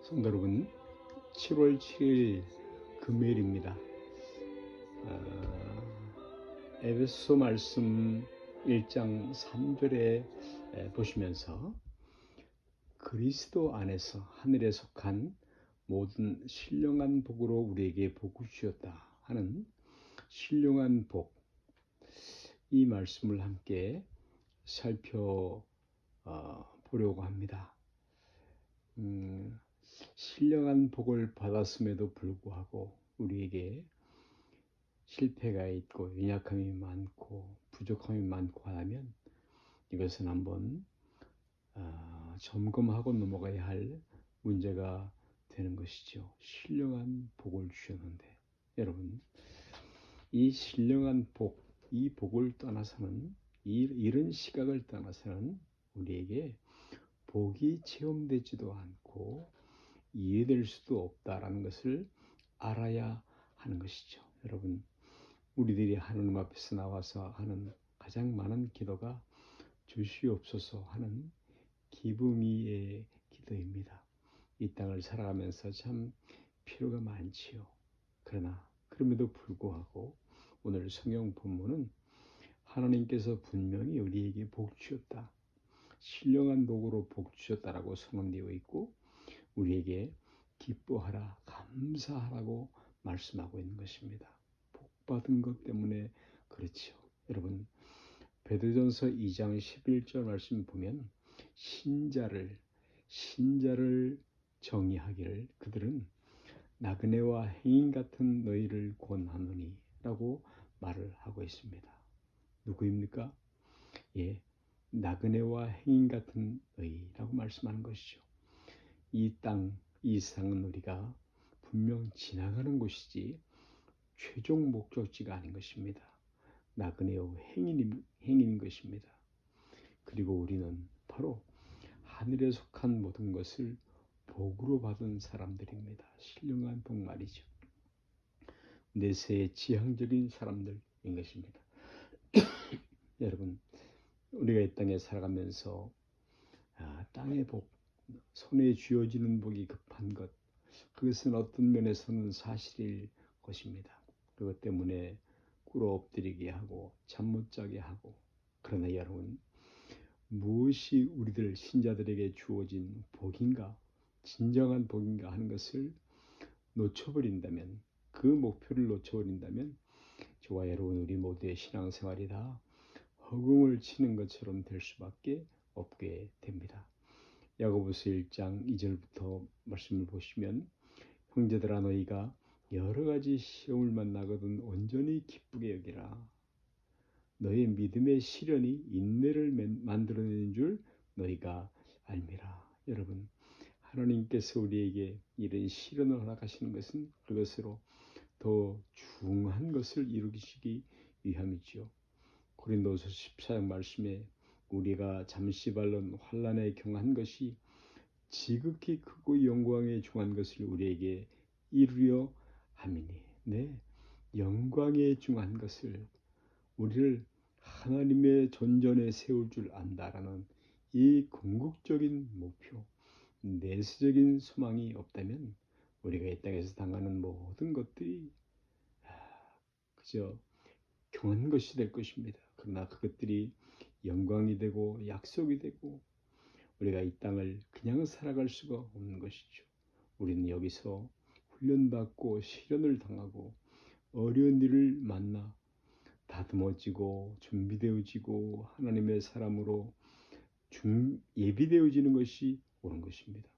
성도 여러분, 7월 7일 금요일입니다. 에베소 말씀 1장 3절에 보시면서 그리스도 안에서 하늘에 속한 모든 신령한 복으로 우리에게 복을 주셨다 하는 신령한 복, 이 말씀을 함께 살펴보려고 합니다. 신령한 복을 받았음에도 불구하고 우리에게 실패가 있고 연약함이 많고 부족함이 많고 하면 이것은 한번 점검하고 넘어가야 할 문제가 되는 것이죠. 신령한 복을 주셨는데, 여러분, 이 신령한 복, 이 복을 떠나서는, 이런 시각을 떠나서는 우리에게 복이 체험되지도 않고 이해될 수도 없다라는 것을 알아야 하는 것이죠. 여러분, 우리들이 하나님 앞에서 나와서 하는 가장 많은 기도가 주시옵소서 하는 기쁨의 기도입니다. 이 땅을 살아가면서 참 필요가 많지요. 그러나 그럼에도 불구하고 오늘 성경 본문은 하나님께서 분명히 우리에게 복 주셨다, 신령한 복으로 복 주셨다라고 선언되어 있고 우리에게 기뻐하라, 감사하라고 말씀하고 있는 것입니다. 복 받은 것 때문에 그렇죠. 여러분, 베드로전서 2장 11절 말씀 보면 신자를 정의하기를 그들은 나그네와 행인 같은 너희를 권하노니 라고 말을 하고 있습니다. 누구입니까? 예, 나그네와 행인 같은 너희라고 말씀하는 것이죠. 이 땅, 이 세상은 우리가 분명 지나가는 곳이지 최종 목적지가 아닌 것입니다. 나그네요 행인인 것입니다. 그리고 우리는 바로 하늘에 속한 모든 것을 복으로 받은 사람들입니다. 신령한 복 말이죠. 내세의 지향적인 사람들인 것입니다. 여러분, 우리가 이 땅에 살아가면서 땅의 복, 손에 쥐어지는 복이 급한 것, 그것은 어떤 면에서는 사실일 것입니다. 그것 때문에 꿇어 엎드리게 하고 잠 못 자게 하고, 그러나 여러분, 무엇이 우리들 신자들에게 주어진 복인가, 진정한 복인가 하는 것을 놓쳐버린다면, 그 목표를 놓쳐버린다면 저와 여러분 우리 모두의 신앙생활이 다 허공을 치는 것처럼 될 수밖에 없게 됩니다. 야고보서 1장 2절부터 말씀을 보시면 형제들아 너희가 여러 가지 시험을 만나거든 온전히 기쁘게 여기라. 너희 믿음의 시련이 인내를 만들어내는 줄 너희가 알미라. 여러분, 하나님께서 우리에게 이런 시련을 허락하시는 것은 그것으로 더 중한 것을 이루시기 위함이지요. 고린도서 14장 말씀에 우리가 잠시 발른 환난에 경한 것이 지극히 크고 영광에 중한 것을 우리에게 이루려 함이니, 네, 영광에 중한 것을 우리를 하나님의 전전에 세울 줄 안다라는 이 궁극적인 목표, 내세적인 소망이 없다면 우리가 이 땅에서 당하는 모든 것들이 그저 경한 것이 될 것입니다. 그러나 그것들이 영광이 되고 약속이 되고 우리가 이 땅을 그냥 살아갈 수가 없는 것이죠. 우리는 여기서 훈련받고 시련을 당하고 어려운 일을 만나 다듬어지고 준비되어지고 하나님의 사람으로 예비되어지는 것이 옳은 것입니다.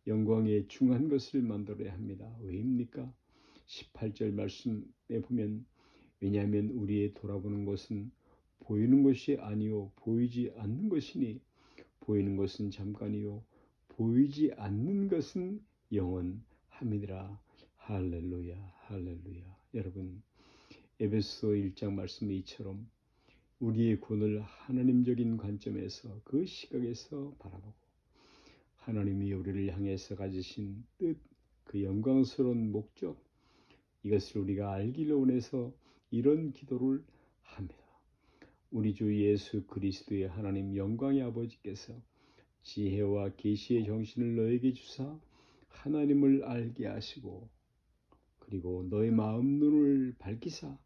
영광에 중한 것을 만들어야 합니다. 왜입니까? 18절 말씀에 보면 왜냐하면 우리의 돌아보는 것은 보이는 것이 아니요 보이지 않는 것이니 보이는 것은 잠깐이요 보이지 않는 것은 영원함이니라. 할렐루야, 할렐루야. 여러분, 에베소 1장 말씀 이처럼 우리의 구원을 하나님적인 관점에서, 그 시각에서 바라보고 하나님이 우리를 향해서 가지신 뜻, 그 영광스러운 목적, 이것을 우리가 알기를 원해서 이런 기도를 합니다. 우리 주 예수 그리스도의 하나님 영광의 아버지께서 지혜와 계시의 정신을 너에게 주사 하나님을 알게 하시고 그리고 너의 마음 눈을 밝히사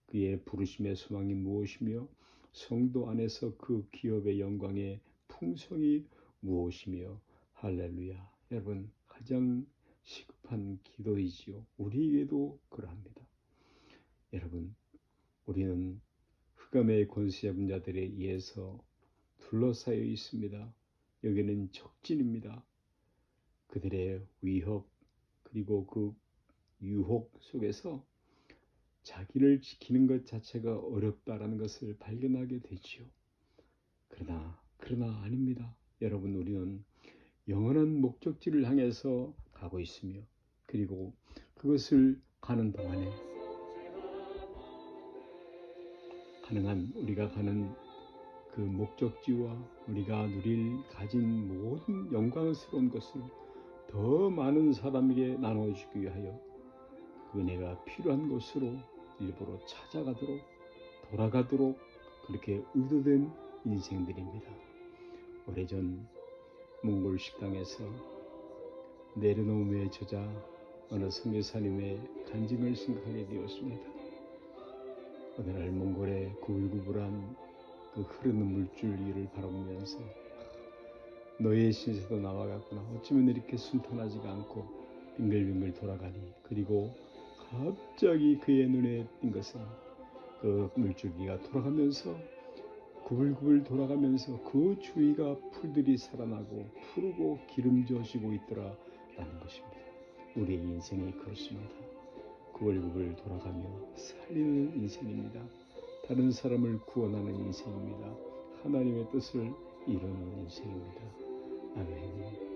그의 부르심의 소망이 무엇이며 성도 안에서 그 기업의 영광의 풍성이 무엇이며 할렐루야. 여러분 가장 시급한 기도이지요. 우리에게도 그러합니다. 여러분 우리는 흑암의 권세 잡은 자들에 의해서 둘러싸여 있습니다. 여기는 적진입니다. 그들의 위협 그리고 그 유혹 속에서 자기를 지키는 것 자체가 어렵다라는 것을 발견하게 되지요. 그러나 아닙니다. 여러분 우리는 영원한 목적지를 향해서 가고 있으며 그리고 그것을 가는 동안에 가능한 우리가 가는 그 목적지와 우리가 가진 모든 영광스러운 것을 더 많은 사람에게 나눠주기 위하여 그 은혜가 필요한 곳으로 일부러 찾아가도록 돌아가도록 그렇게 의도된 인생들입니다. 오래전 몽골 식당에서 내려놓음의 저자 어느 선교사님의 간증을 생각하게 되었습니다. 어느 날 몽골의 구불구불한 그 흐르는 물줄 위를 바라보면서 너의 신세도 나와 같구나. 어쩌면 이렇게 순탄하지가 않고 빙글빙글 돌아가니. 그리고 갑자기 그의 눈에 띈 것은 그 물줄기가 돌아가면서 구불구불 돌아가면서 그 주위가 풀들이 살아나고 푸르고 기름져지고 있더라라는 것입니다. 우리의 인생이 그렇습니다. 구불구불 돌아가며 살리는 인생입니다. 다른 사람을 구원하는 인생입니다. 하나님의 뜻을 이루는 인생입니다. 아멘.